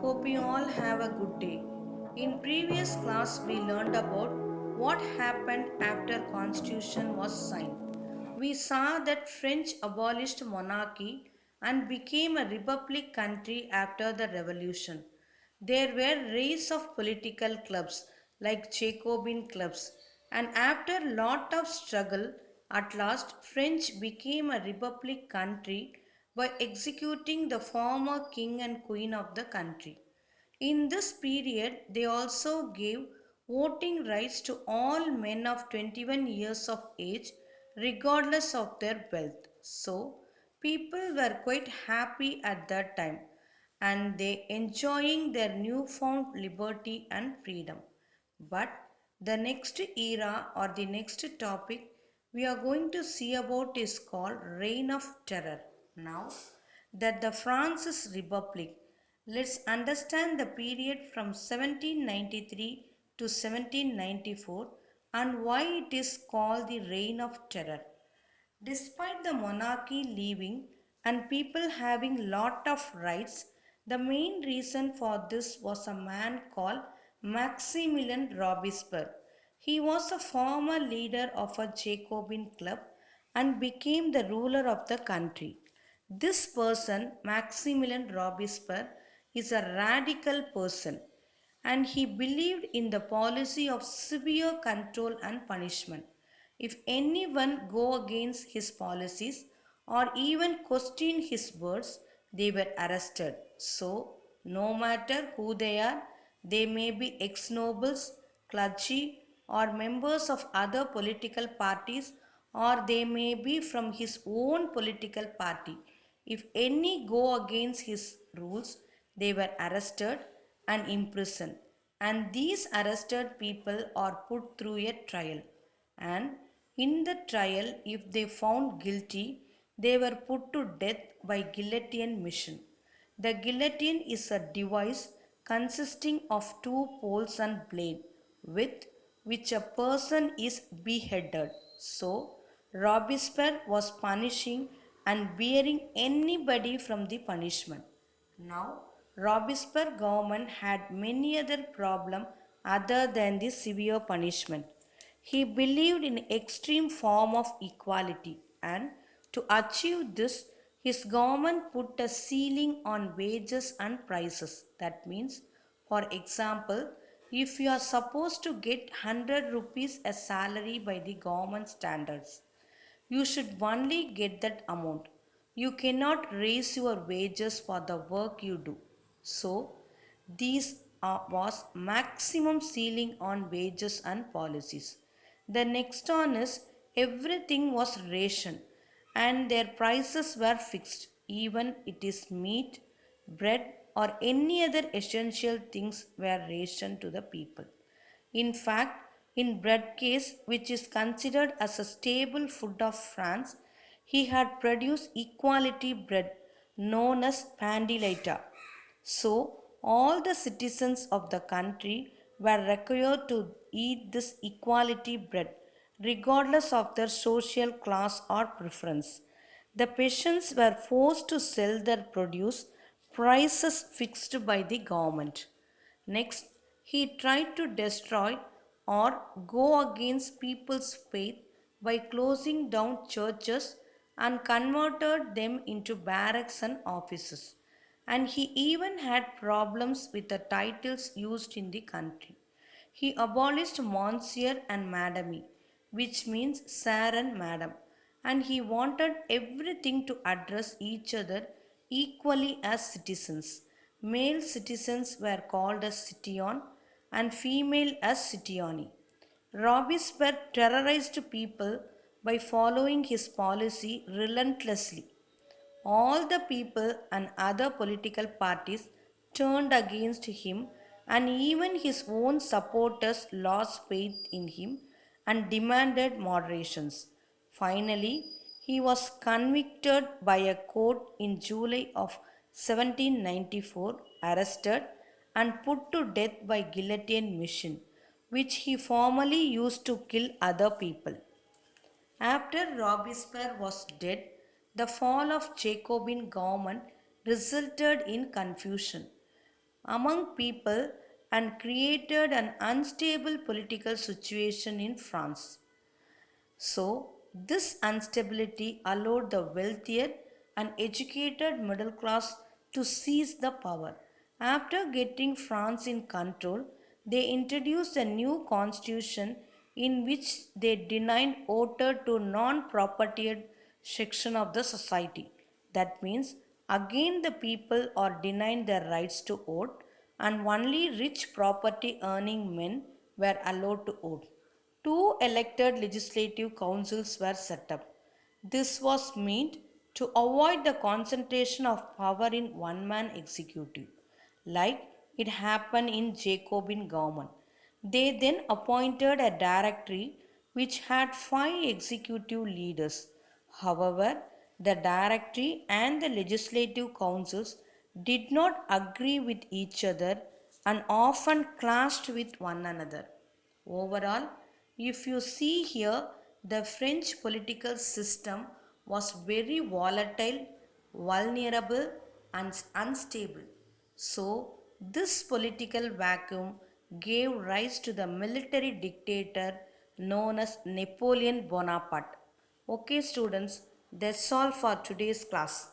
Hope you all have a good day. In previous class we learned about what happened after constitution was signed. We saw that French abolished monarchy and became a republic country after the revolution. There were race of political clubs like Jacobin clubs, and after lot of struggle at last French became a republic country by executing the former king and queen of the country. In this period, they also gave voting rights to all men of 21 years of age, regardless of their wealth. So, people were quite happy at that time and they enjoying their newfound liberty and freedom. But the next era or the next topic we are going to see about is called Reign of Terror. Now that the France's Republic, let's understand the period from 1793 to 1794 and why it is called the Reign of Terror. Despite the monarchy leaving and people having lot of rights, the main reason for this was a man called Maximilien Robespierre. He was a former leader of a Jacobin club and became the ruler of the country. This person, Maximilien Robespierre, is a radical person and he believed in the policy of severe control and punishment. If anyone go against his policies or even question his words, they were arrested. So, no matter who they are, they may be ex-nobles, clergy, or members of other political parties, or they may be from his own political party. If any go against his rules, they were arrested and imprisoned. And these arrested people are put through a trial. And in the trial, if they found guilty, they were put to death by guillotine mission. The guillotine is a device consisting of two poles and blade with which a person is beheaded. So, Robespierre was punishing and bearing anybody from the punishment. Now, Robespierre government had many other problems other than the severe punishment. He believed in extreme form of equality and to achieve this his government put a ceiling on wages and prices. That means, for example, if you are supposed to get 100 rupees a salary by the government standards, you should only get that amount. You cannot raise your wages for the work you do. So, these was maximum ceiling on wages and policies. The next one is everything was ration and their prices were fixed, even it is meat, bread, or any other essential things were rationed to the people. In fact, in bread case, which is considered as a staple food of France, he had produced equality bread known as pandilita. So, all the citizens of the country were required to eat this equality bread, regardless of their social class or preference. The peasants were forced to sell their produce prices fixed by the government. Next, he tried to destroy or go against people's faith by closing down churches and converted them into barracks and offices. And he even had problems with the titles used in the country. He abolished Monsieur and Madame, which means Sir and Madam, and he wanted everything to address each other equally as citizens. Male citizens were called as citoyen and female as citoyenne. Robespierre terrorized people by following his policy relentlessly. All the people and other political parties turned against him, and even his own supporters lost faith in him and demanded moderations. Finally, he was convicted by a court in July of 1794, arrested, and put to death by guillotine mission, which he formerly used to kill other people. After Robespierre was dead, the fall of Jacobin government resulted in confusion. among people and created an unstable political situation in France. So, this instability allowed the wealthier and educated middle class to seize the power. After getting France in control, they introduced a new constitution in which they denied voter to non-propertied section of the society. That means again the people are denied their rights to vote and only rich property earning men were allowed to vote. Two elected legislative councils were set up. This was meant to avoid the concentration of power in one man executive, like it happened in Jacobin government. They then appointed a directory which had five executive leaders. However, the directory and the legislative councils did not agree with each other and often clashed with one another. Overall, if you see here, the French political system was very volatile, vulnerable, and unstable. So, this political vacuum gave rise to the military dictator known as Napoleon Bonaparte. Okay, students, that's all for today's class.